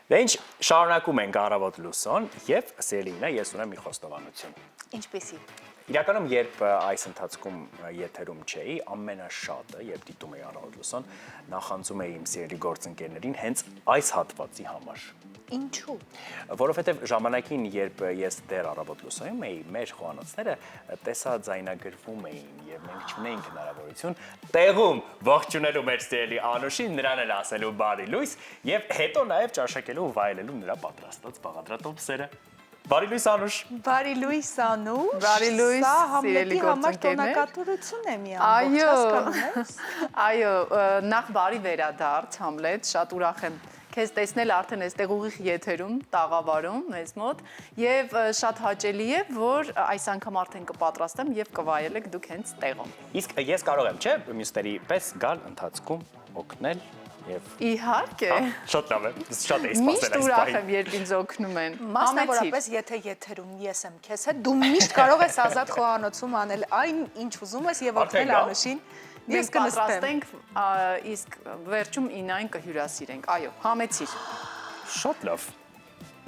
Դե ինչ շարունակում ենք առավոտ լուսոն եւ սիրելիինը ես ունեմ մի խոստովանություն։ Ինչպեսի։ Իրականում երբ այս ընթացքում եթերում չէի, ամենաշատը, երբ դիտում էի առավոտ լուսոն, նախանձում էի իմ սիրելի գործընկերներին հենց այս հատվածի համար։ Ինչու։ Որովհետև ժամանակին, երբ ես դեռ առավոտ լուսոնում էի, մեր խոհանոցները տեսաձայնագրվում էին եւ մենք չունեինք հնարավորություն տեղում ողջունելու մեր սիրելի Անուշին, նրան էլ ասելու բարի լույս եւ հետո նաեւ ճաշակելու ու վայելելու նրա պատրաստած բաղադրատոմսերը։ Բարի լույս Անուշ։ Բարի լույս Անուշ։ Բարի լույս, Սա սիրելի Համլետի համար գործընկերներ։ տոնակատուրություն է մի ամբողջ, հասկանում ես։ Այո, նախ բարի վերադարձ Համլետ, շատ ուրախ եմ քեզ տեսնել արդեն այստեղ ուղիղ եթերում, տաղավարում մեզ մոտ եւ շատ հաճելի է, որ այս անգամ արդեն կպատրաստեմ եւ կվայելեք դուք հենց տեղում։ Իսկ ես կարող եմ, չէ՞, մյուսների պես գալ ընթացքում օգնել եւ Իհարկե։ Շատ լավ է, շատ էի Միշտ սպասել այս ուրախ պահին։ եմ, երբ ինձ օգնում են։ Մասնավորապես, եթե եթերում ես եմ քեզ հետ, դու միշտ կարող ես ազատ խոհանոցում անել այն, ինչ ուզում ես եւ օգնել Անուշին։ Ես Մենք պատրաստենք, իսկ վերջում ինային կհյուրասիրենք։ Այո, համեցիր։ Շատ լավ։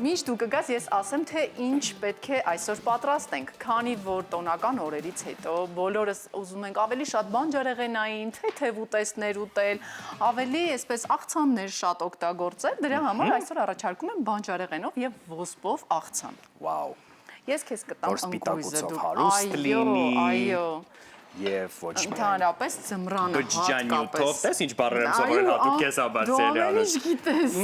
Միշտ դու կգաս, ես ասեմ, թե ինչ պետք է այսօր պատրաստենք, քանի որ տոնական օրերից հետո բոլորս ուզում ենք ավելի շատ բանջարեղենային, թեթև ուտեստներ ուտել, ավելի այսպես աղցաններ շատ օգտագործել, դրա համար այսօր առաջարկում եմ բանջարեղենով եւ ոսպով աղցան։ Վաու։ Ես քեզ կտամ Որ ընկույզը սպիտակուցով դու։ հարուստ լինի։ Այո։ Եվ ոչ միայն Ընդհանրապես ձմռանը բջջանյութով, տես ինչ բառեր եմ սովորել հատուկ քեզ համար սիրելի Անուշ։ գիտես։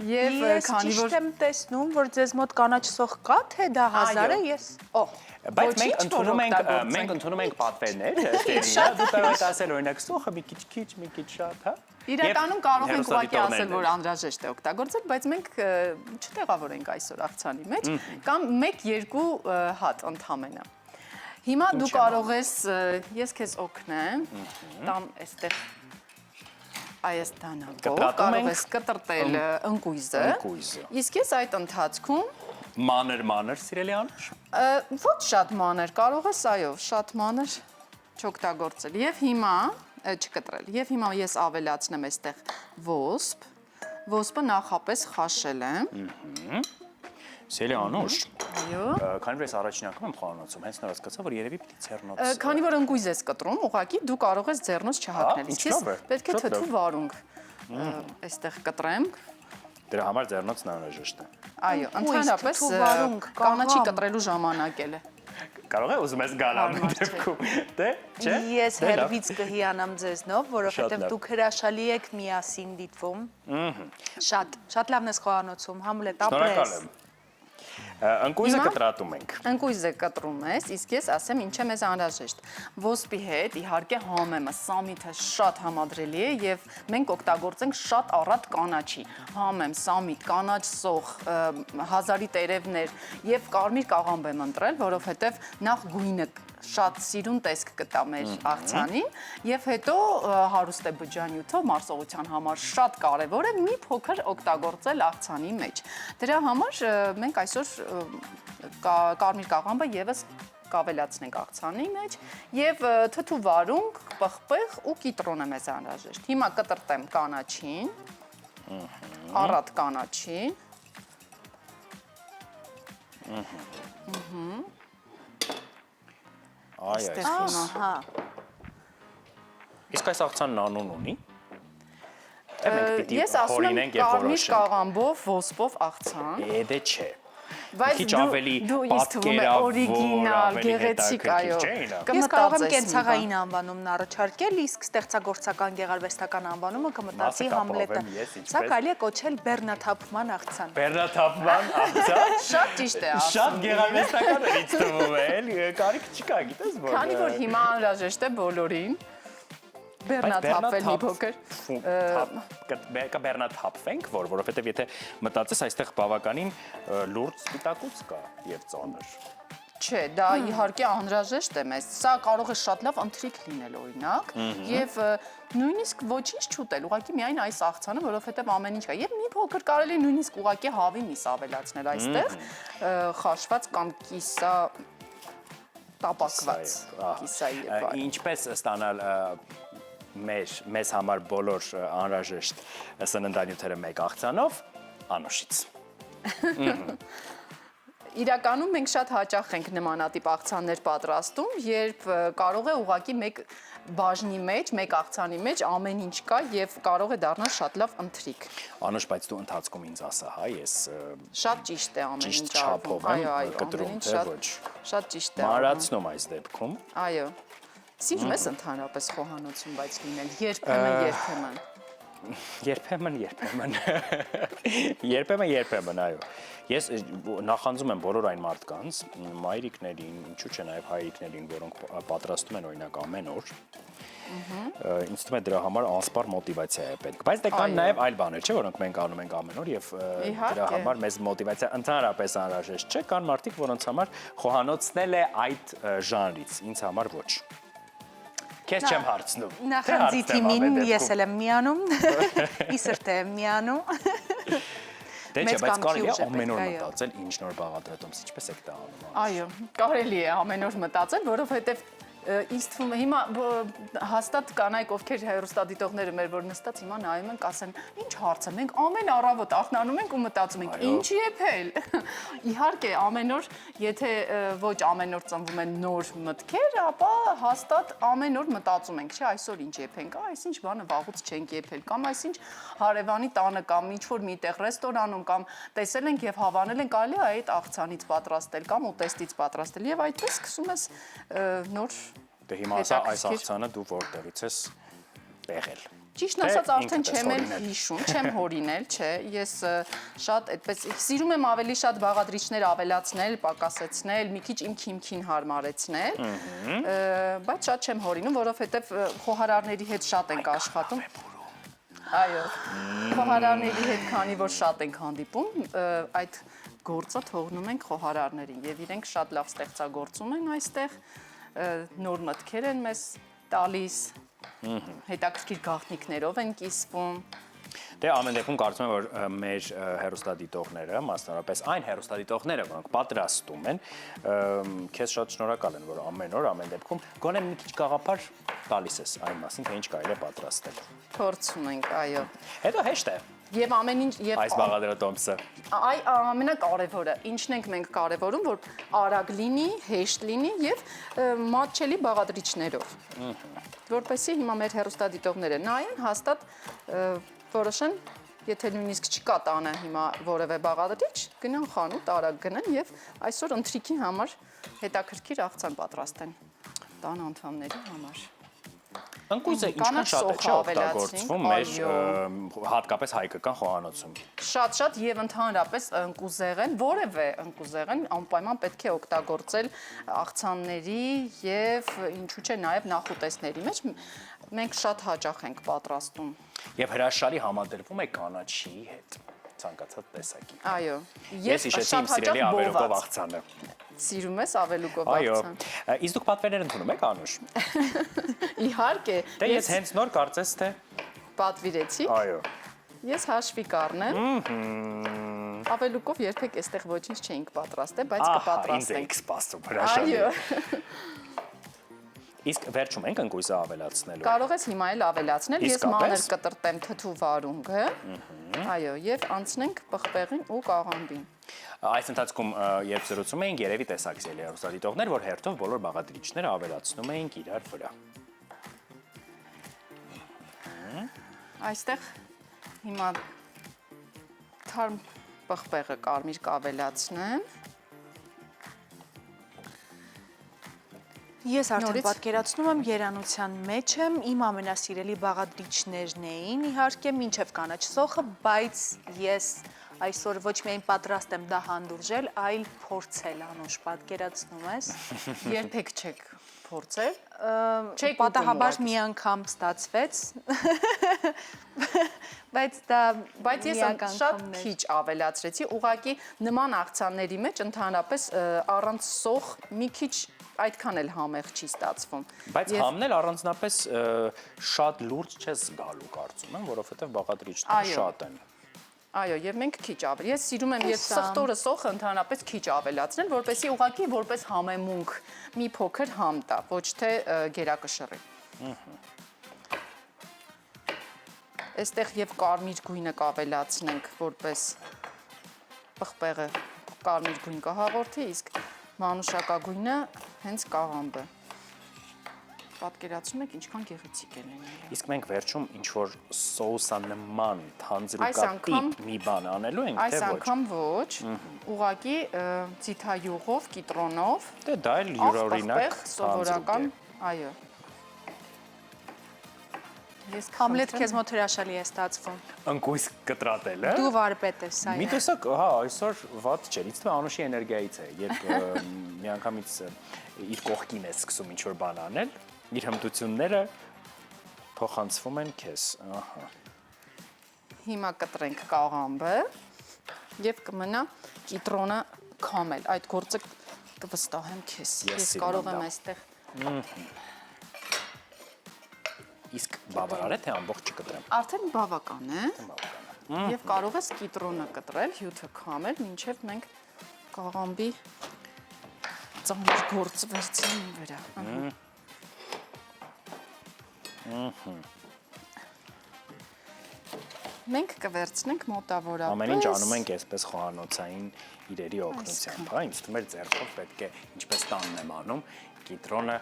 Եվ Ես քանի ճիշտ որ եմ տեսնում, որ ձեզ մոտ կանաչ սոխ կա, թե դա հազար է, ես։ Օ, Բայց Ոչինչ, որ օգտագործենք։ մենք ընդունում ենք պատվերներ, դերիա, դու կարող ես ասել օրինակ սոխը մի քիչ, մի քիչ շատ, հա։ իրականում կարող ենք ուղղակի ասել, հեռուստադիտողներն որ անհրաժեշտ է օգտագործել, բայց մենք չտեղավորենք այսօր աղցանի մեջ, կամ 1-2 հատ ընդհանրապես։ Հիմա դու կարող ես, ես քեզ օգնեմ, տամ այստեղ այս տանակով, կարող ես կտրտել ընկույզը, իսկ ես այդ ընթացքում մանր սիրելի Անուշ։ ոչ շատ մանր, կարող ես, այո, շատ մանր չօգտագործել։ Եվ հիմա չկտրել։ Եվ հիմա ես ավելացնեմ այստեղ ոսպ, ոսպը նախապես խաշել եմ։ Սիրելի Անուշ։ Այո։ Քանի որ ես առաջին անգամ եմ խոհանոցում, հենց նորից սկսա, որ երևի պիտի ցերնոց։ Քանի որ ընկույզ ես կտրում, ուղղակի դու կարող ես ձեռնոց չհագնել։ Իսկ ես պետք է թթու վարունգ այստեղ կտրեմ։ Դրա համար ձեռնոցն անհրաժեշտ է։ Այո, ընդհանրապես կանաչի կտրելու ժամանակ է։ Կարող է ուզում ես գալ ամեն դեպքում, դե, չէ։ Ես հերվից կհիանամ ձեզնով, որովհետև դուք հրաշալի եք միասին դիտվում։ Շատ լավն ես խոհանոցում, Համլետ, ապրես։ Ընկույզը կտրատում ենք։ Ընկույզը կտրում ես, իսկ ես ասեմ ինչ է մեզ անհրաժեշտ։ Ոսպի հետ իհարկե համեմը, սամիթը շատ համադրելի է եւ մենք օգտագործենք շատ առատ կանաչի։ Համեմ, սամիթ, կանաչ սոխ, հազարի տերևներ եւ կարմիր կաղամբ եմ ընտրել, որովհետեւ նախ գույնը շատ սիրուն տեսք կտա մեր աղցանին եւ հետո հարուստ է բջջանյութով մարսողության համար շատ կարեւոր է մի փոքր օգտագործել աղցանի մեջ։ Դրա համար մենք այսօր կարմիր կաղամբը եւս կավելացնենք աղցանի մեջ եւ թթու վարունգ, պղպեղ ու կիտրոնը մեզ անհրաժեշտ։ Հիմա կտրտեմ կանաչին, առատ կանաչին։ Այո, իսկ այս աղցանն անուն ունի։ Ես ասում եմ կարմիր կաղամբով, ոսպով աղցան։ Դե չէ։ Բայց դու ինձ թվում է օրիգինալ, գեղեցիկ, այո։ Ես կարող եմ կենցաղային անվանումն առաջարկել, իսկ ստեղծագործական գեղարվեստական անվանումը կմտածի Համլետը։ Սա կարելի է կոչել բեռնաթափման աղցան։ Բեռնաթափման աղցան։ Շատ ճիշտ է ասում։ Շատ գեղարվեստական է ինձ թվում է, էլի, կարիք չկա, գիտես որ։ Քանի որ հիմա անհրաժեշտ է բոլորին բեռնաթափվել մի փոքր։ Կբեռնաթափվենք, որովհետև եթե մտածես, այստեղ բավականին լուրջ սպիտակուց կա եւ ծանր։ Չէ, դա իհարկե անհրաժեշտ է մեզ։ Սա կարող է շատ լավ ընթրիք լինել օրինակ եւ նույնիսկ ոչինչ չուտել, ուղղակի միայն այս աղցանը, որովհետեւ ամեն ինչ կա։ Եվ մի փոքր կարելի նույնիսկ ուղղակի հավի միս ավելացնել այստեղ, խաշված կամ կիսա տապակված կիսայի եւ այլն։ Ինչպես ստանալ մեզ համար բոլոր անհրաժեշտ սննդանյութերը մեկ աղցանով, Անուշից։ Իրականում մենք շատ հաճախ ենք նմանատիպ աղցաններ պատրաստում, երբ կարող է ուղղակի մեկ բաժնի մեջ, մեկ աղցանի մեջ ամեն ինչ կա եւ կարող է դառնալ շատ լավ ընթրիք։ Անուշ, բայց դու ընթացքում ինձ ասա, հա, ես Շատ ճիշտ է ամեն ճիշտ ինչ չափով եմ կտրում, թե ոչ։ Շատ ճիշտ է։ Մարացնում այս դեպքում։ Այո։ Սիրում ես ընդհանրապես խոհանոցում բայց լինել, երբեմն։ Երբեմն, այո։ Ես նախանձում եմ բոլոր այն մարդկանց, մայրիկներին, ինչու՞ չէ նաև հայրիկներին, որոնք պատրաստում են օրինակ ամեն օր։ Ինձ թվում է դրա համար անսպառ մոտիվացիա է պետք։ Բայց դե կան նաև այլ բաներ, չէ՞, որոնք մենք անում ենք ամեն օր եւ դրա համար մեզ մոտիվացիա ընդհանրապես անհրաժեշտ չէ, կան մարդիկ, որոնց համար խոհանոցն էլ է այդ ժանրից, ինձ համար ոչ։ Քեզ չեմ հարցնում։ Նախանձի թիմին ես էլ եմ միանում, իսրտ եմ միանում։ Դե չէ, բայց կարելի է ամեն օր մտածել ինչ նոր բաղադրատոմս, ինչպես եք դա անում։ Այո, կարելի է ամեն օր մտածել, որովհետև ինձ թվում է հիմա հաստատ կանայք ովքեր հեռուստադիտողները մեր որ նստած հիմա նայում են կասեն ինչ հարց է մենք ամեն առավոտ արթնանում ենք ու մտածում ենք ինչ եփել իհարկե ամեն օր եթե ոչ ամեն օր ծնվում են նոր մտքեր ապա հաստատ ամեն օր մտածում ենք չէ այսօր ինչ եփենք այսինչ բանը վաղուց չենք եփել կամ այսինչ հարևանի տանը կամ ինչ որ միտեղ ռեստորանում կամ տեսել ենք եւ հավանել ենք կարելի է այդ աղցանից պատրաստել կամ ուտեստից պատրաստել եւ այդպես սկսում ես նոր Դե հիմա ասա այս աղցանը դու որտեղից ես եղել։ Ճիշտն ասած արդեն չեմ էլ հիշում, չեմ հորինել, չէ, ես շատ այդպես սիրում եմ ավելի շատ բաղադրիչներ ավելացնել, պակասեցնել, մի քիչ իմ քիմքին հարմարեցնել, բայց շատ չեմ հորինում, որովհետև խոհարարների հետ շատ ենք աշխատում։ Այո, խոհարարների հետ քանի որ շատ ենք հանդիպում, այդ գործը թողնում ենք խոհարարներին եւ իրենք շատ լավ ստեղծագործում են այստեղ նոր մտքեր են մեզ տալիս, հետաքրքիր գաղտնիքներով են կիսվում։ Դե ամեն դեպքում կարծում եմ, որ մեր հեռուստադիտողները, մասնավորապես այն հեռուստադիտողները, որոնք պատրաստում են, քեզ շատ շնորհակալ են, որ ամեն օր, ամեն դեպքում գոնե մի քիչ գաղափար տալիս ես այն մասին, թե ինչ կարելի է պատրաստել։ Փորձում ենք, այո։ Հետո հեշտ է։ Եվ ամեն ինչ եւ այս բաղադրատոմսը։ Այ ամենակարևորը, ինչն ենք մենք կարևորում, որ արագ լինի, հեշտ լինի եւ մատչելի բաղադրիչներով։ Որպեսզի հիմա մեր հեռուստադիտողները նայեն, հաստատ որոշեն, եթե նույնիսկ չկա տանը հիմա որևէ բաղադրիչ, գնան խանութ, արագ գնան եւ այսօր ընթրիքի համար հետաքրքիր աղցան պատրաստեն տան անդամների համար։ Ընկույզը ինչքան շատ է չէ օգտագործվում մեր հատկապես հայկական խոհանոցում։ Շատ եւ ընդհանրապես ընկուզեղեն, որևէ ընկուզեղեն անպայման պետք է օգտագործել աղցանների եւ ինչու՞ չէ նաեւ նախուտեստների մեջ մենք շատ հաճախ ենք պատրաստում։ Եվ հրաշալի համադրվում է կանաչի հետ ցանկացած տեսակի։ Այո։ Ես հիշեցի իմ սիրելի ավելուկով աղցանը։ Սիրում ես ավելուկով աղցան։ Այո։ Իսկ դուք պատվերներ ընդունում եք Անուշ։ Իհարկե։ Դե ես հենց նոր կարծես թե պատվիրեցի։ Այո։ Ես հաշվի կառնեմ։ Ավելուկով երբեք այստեղ ոչինչ չէինք պատրաստել, բայց կպատրաստենք։ Ինձ եք սպասում հրաշալի։ Այո։ Իսկ վերջում ենք ընկույզը ավելացնելու։ Կարող ես հիմա էլ ավելացնել, ես մանր կտրտեմ թթու վարունգը։ Այո, եւ անցնենք պղպեղին ու կաղամբին։ Այս ընթացքում երբ զրուցում էինք, երևի տեսակից էլի հեռուստադիտողներ, որ հերթով բոլոր բաղադրիչները ավելացնում էինք իրար վրա։ Այստեղ հիմա թարմ պղպեղը կարմիր կավելացնեմ։ Ես արդեն պատկերացնում եմ երանության մեջ եմ, իմ ամենասիրելի բաղադրիչներն էին, իհարկե մինչև կանաչ սոխը, բայց ես այսօր ոչ միայն պատրաստ եմ դա հանդուրժել, այլ փորձել Անուշ, պատկերացնում ես։ Երբեք չեք փորձել։ Պատահաբար մի անգամ ստացվեց, բայց ես շատ քիչ ավելացրեցի, ուղղակի նման աղցանների մեջ ընդհանրապես առանց սոխ մի քիչ այդքան էլ համեղ չի ստացվում։ Բայց համնել առանձնապես շատ լուրջ չես գալու կարծում եմ, որովհետև բաղադրիչները շատ են։ Այո, եւ մենք քիչ ավել։ Ես սիրում եմ ես սխտորը սոխը ընդհանրապես քիչ ավելացնել, որպեսզի ուղղակի որպես համեմունք մի փոքր համ տա, ոչ թե գերակշռի։ այստեղ եւ կարմիր գույնը կավելացնենք, որպես պղպեղը կարմիր գույն կհաղորդի, իսկ մանուշակագույնը հենց կաղամբը։ Պատկերացնում եք ինչքան գեղեցիկ է լինելու։ Իսկ մենք վերջում ինչ որ սոուսանման Այս թանձրուկատիպ անգամ- մի բան անելու ենք, Այս թե ոչ։ անգամ ոչ, ուղղակի ձիթայուղով, կիտրոնով, Դե դա էլ յուրօրինակ աղբեղ, սովորական, թանձրուկ այո։ Ես Համլետ խնդրեմ- քեզ մոտ հրաշալի է ստացվում։ է։ Ընկույզ կտրատելը։ Դու վարպետ ես, Մի այո։ տեսակ, հա, այսօր ված չէր, ինձ թվում է Անուշի էներգիայից է, երբ միանգամից իր կողքին է սկսում ինչ-որ բան անել, իր հմտությունները փոխանցվում են քեզ, ահա։ Հիմա կտրենք կաղամբը եւ կմնա կիտրոնը քամել։ Այդ գործը կվստահեմ քեզ։ Ես Ես սիրում կարող եմ եմ դա։ այստեղ Իսկ բավարար է, թե ամբողջ չկտրեմ։ արդեն բավական է։ Եվ կարող ես կիտրոնը կտրել, հյութը քամել, մինչև մենք կաղամբի ծանր գործը վերցնենք վրա։ Մենք կվերցնենք մոտավորապես։ Ամեն ինչ անում ենք այսպես խոհանոցային իրերի օգնությամբ, հա, ինձ թվում է ձեռքով պետք է ինչպես տանն եմ անում, կիտրոնը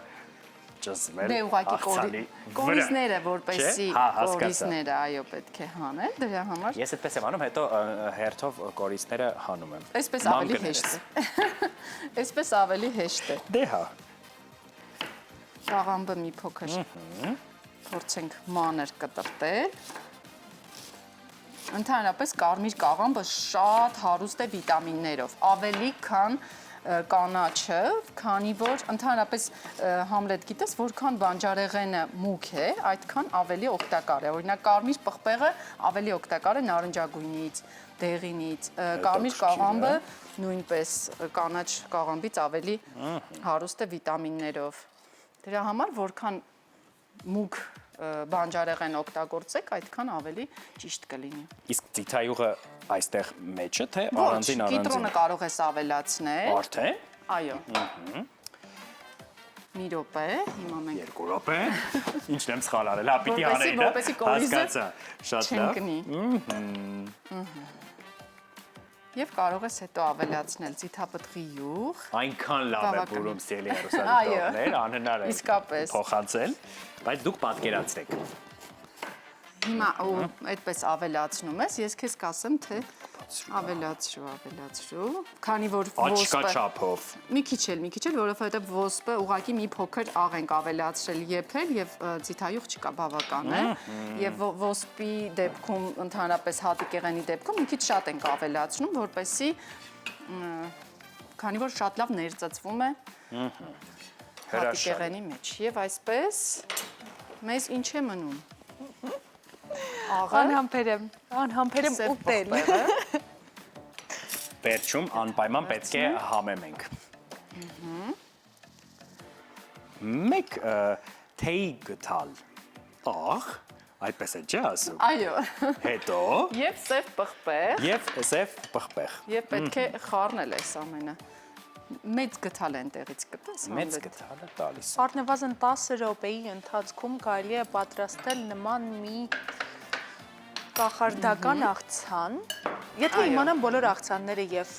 ճզմել Դե ուղղակի աղցանի կորիզները, վրա, որպեսի չէ՞։ Հա, հասկացա։ կորիզները այո պետք է հանել, դրա համար Ես այդպես եմ անում, հետո հերթով կորիզները հանում եմ։ այսպես Ման ավելի կներես։ հեշտ է։ Այսպես ավելի հեշտ է։ Դե հա, Կաղամբը մի փոքր փորձենք մանր կտրտել։ Ընդհանրապես կարմիր կաղամբը շատ հարուստ է վիտամիններով, ավելի քան կանաչը, քանի որ ընդհանրապես Համլետ գիտես, որքան բանջարեղենը մուգ է, այդքան ավելի օգտակար է։ Օրինակ կարմիր պղպեղը ավելի օգտակար է նարնջագույնից, դեղինից, կարմիր հետաքրքիր է։ կաղամբը նույնպես կանաչ կաղամբից ավելի հարուստ է վիտամիններով։ Դրա համար որքան մուգ բանջարեղեն օգտագործեք, այդքան ավելի ճիշտ կլինի։ իսկ ծիթայուղը այստեղ մեջը, թե Ոչ, առանձին կիտրոնը կարող ես ավելացնել։ Արդեն Այո։ Մի րոպե, հիմա մենք 2 րոպե։ Ինչն եմ սխալ արել, հա, պիտի Որպեսզի- անել, որպեսզի կորիզը հասկացա, շատ լավ։ չընկնի։ Եվ կարող ես հետո ավելացնել ձիթապտղի յուղ։ Այնքան լավ է Բավական։ բուրում ստելի Այո։ հերոսալիտողներ, անհնար է Իսկապես։ փոխանցել, բայց դուք պատկերացրեք։ Հիմա ու այդպես ավելացնում ես, ես քեզ կասեմ, թե ավելացրու, քանի որ Աչկա ոսպը չափով։ մի քիչ էլ, որովհետև ոսպը ուղղակի մի փոքր աղ ենք ավելացրել եփել եւ ձիթայուղ չկա բավական է եւ ոսպի դեպքում ընդհանրապես հատիկեղենի դեպքում մի քիչ շատ ենք ավելացնում, որպեսզի քանի որ շատ լավ ներծծվում է հատիկեղենի մեջ եւ այսպես մեզ ինչ է մնում աղը Անհամբեր եմ սև ուտել։ պղպեղը Վերջում անպայման պետք է համեմենք։ Մեկ թեյ գտալ։ Ահ, այդպես է չէ ասում։ այո Հետո եւ սև պղպեղ եւ սև պղպեղ։ Եվ պետք է խառնել այս ամենը։ Մեծ գտալ են տեղից կտես։ Մեծ գտալը տալիս։ Առնվազն 10 րոպեի ընթացքում կարելի է պատրաստել նման մի կախարդական աղցան։ Եթե Այո։ իմանամ բոլոր աղցանները եւ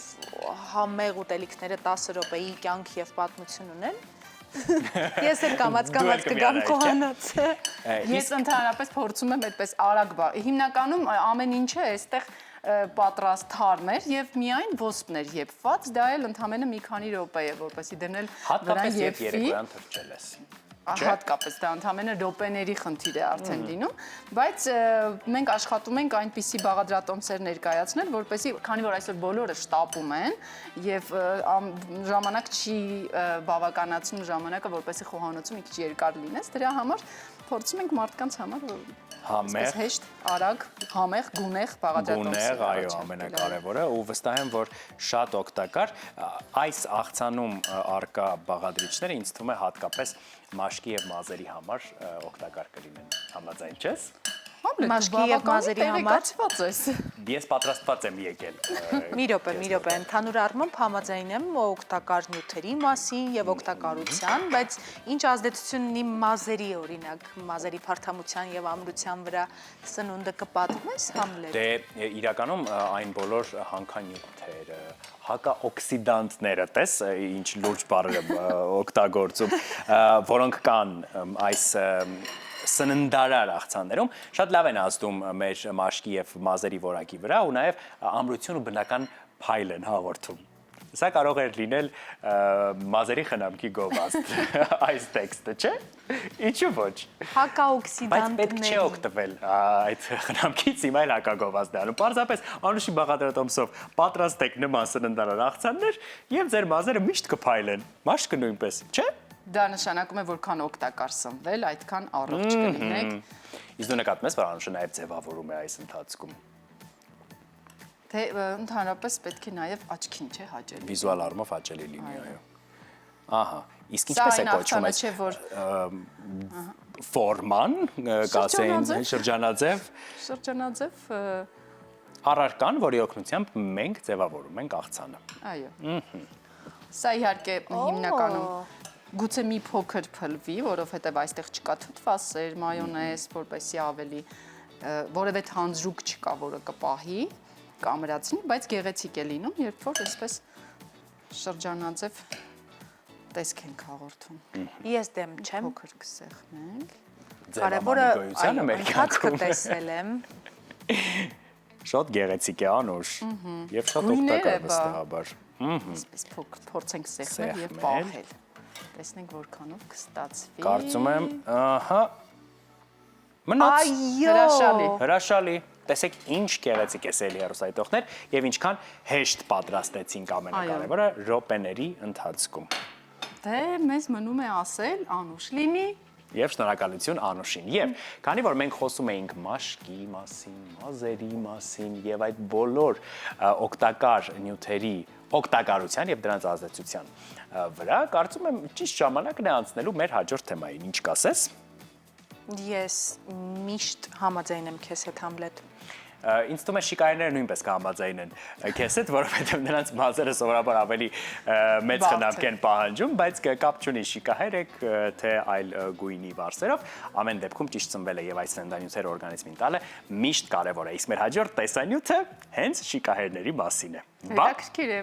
համեղ ուտելիքները 10 րոպեի կյանք եւ պատմություն ունեն, ես էլ կամած Դու էլ կգամ կմիանայիր, խոհանոցը։ Ես ընդհանրապես փորձում եմ այդպես արագ բա։ Հիմնականում ամեն ինչը այստեղ պատրաստ թարմեր եւ միայն ոսպներ եփված, դա էլ ընդամենը մի քանի րոպե է, որպեսզի դնել Հատկապես երբ եփվի։ երեկոյան թրջել ես։ Հատկապես դա ընդամենը րոպեների խնդիր է արդեն լինում, բայց մենք աշխատում ենք այնպիսի բաղադրատոմսեր ներկայացնել, որպեսզի քանի որ այսօր բոլորը շտապում են եւ ժամանակ չի բավականացնում ժամանակը, որպեսզի խոհանոցում մի քիչ երկար լինես, դրա համար փորձում ենք մարդկանց համար Համեղ, հեշտ, արագ, համեղ, գունեղ բաղադրատոմսեր։ գունեղ, այո, ամենակարևորը, ու վստահ եմ, որ շատ օգտակար այս աղցանում արկա բաղադրիչները ինձ թվում է հատկապես մաշկի եւ մազերի համար օգտակար կլինեն։ Համաձայն չես։ Համլետ, Մաշկի եւ մազերի համար։ տեղեկացված ես։ Ես պատրաստված եմ եկել։ Մի րոպե, ընդհանուր առմամբ համաձայն եմ օգտակար նյութերի մասին եւ օգտակարության, բայց ինչ ազդեցություն ունի մազերի, օրինակ, մազերի փարթամության եւ ամրության վրա սնունդը կպատմես, Համլետ։ Դե իրականում այն բոլոր հանքանյութերը, հակաօքսիդանտները, տես ինչ լուրջ բառեր եմ օգտագործում, որոնք կան այս սննդարար աղցաններում, շատ լավ են ազդում մեր մաշկի եւ մազերի որակի վրա ու նաեւ ամրություն ու բնական փայլ են հաղորդում։ Սա կարող է լինել մազերի խնամքի գովազդ այս տեքստը, չէ՞։ Ինչու ոչ։ Բայց պետք չէ օգտվել այդ խնամքից, հիմա էլ հակագովազդ է անում։ Պարզապես Անուշի բաղադրատոմսով պատրաստ եք նման սննդարար աղցաններ եւ ձեր մազերը միշտ կփայլեն։ Մաշկը նույնպես, չէ՞։ Դա նշանակում է, որքան օգտակար սնվել, այդքան առողջ կլինեք։ Իսկ դու նկատում ես, որ Անուշը նաեւ ձևավորում է այս ընթացքում։ Թե ընդհանրապես պետք է նաեւ աչքին չէ հաճելի։ Վիզուալ առումով հաճելի լինի, այո։ Ահա, իսկ ինչպես է կոչվում այս ֆորման, կասեին շրջանաձև։ Շրջանաձև Առարկան, որի օգնությամբ մենք ձևավորում ենք աղցանը։ Այո։ Սա իհարկե հիմնականում գուցե մի փոքր փլվի, որովհետև այստեղ չկա թթվասեր, մայոնեզ, որպեսզի ավելի որևէ հանձրուկ չկա, որը կպահի, կամրացնի, բայց գեղեցիկ է լինում, երբ որ այսպես շրջանաձև տեսք ենք հաղորդում։ Ես դեմ չեմ։ Փոքր կսեղմենք։ Կարևորը Ձևամանիկոյության մեր ընթացքը կյանքում տեսել եմ։ Շատ գեղեցիկ է Անուշ եւ շատ օգտակար վստահաբար։ Այսպես փորձենք սեղմել եւ պահել։ Տեսնենք որքանով կստացվի։ Կարծում եմ, ահա մնաց Հրաշալի։ հրաշալի։ Տեսեք ինչ գեղեցիկ է սելի հեռուստադիտողներ եւ ինչքան հեշտ պատրաստեցինք ամենակարևորը րոպեների ընթացքում։ Դե մեզ մնում է ասել Անուշ լինի։ Եվ շնորհակալություն Անուշին։ Եվ քանի որ մենք խոսում էինք մաշկի մասին, մազերի մասին եւ այդ բոլոր օգտակար նյութերի օգտակարության եւ դրանց ազդեցության վրա, կարծում եմ ճիշտ ժամանակն է անցնելու մեր հաջորդ թեմային։ Ինչ կասես։ Ես միշտ համաձայն եմ քեզ հետ, Համլետ։ Ինձ թվում է շիկայինները նույնպես կհամաձայնեն քեզ հետ, որովհետև նրանց մազերը սովորաբար ավելի մեծ խնամք են պահանջում, բայց կապ չունի շիկահեր եք, թե այլ գույնի վարսերով, ամեն դեպքում ճիշտ ծնվել է եւ այս սննդանյութերը օրգանիզմին տալը միշտ կարեւոր է։ Իսկ մեր հաջորդ տեսանյութը հենց շիկահերների մասին է։ Հետաքրքիր է։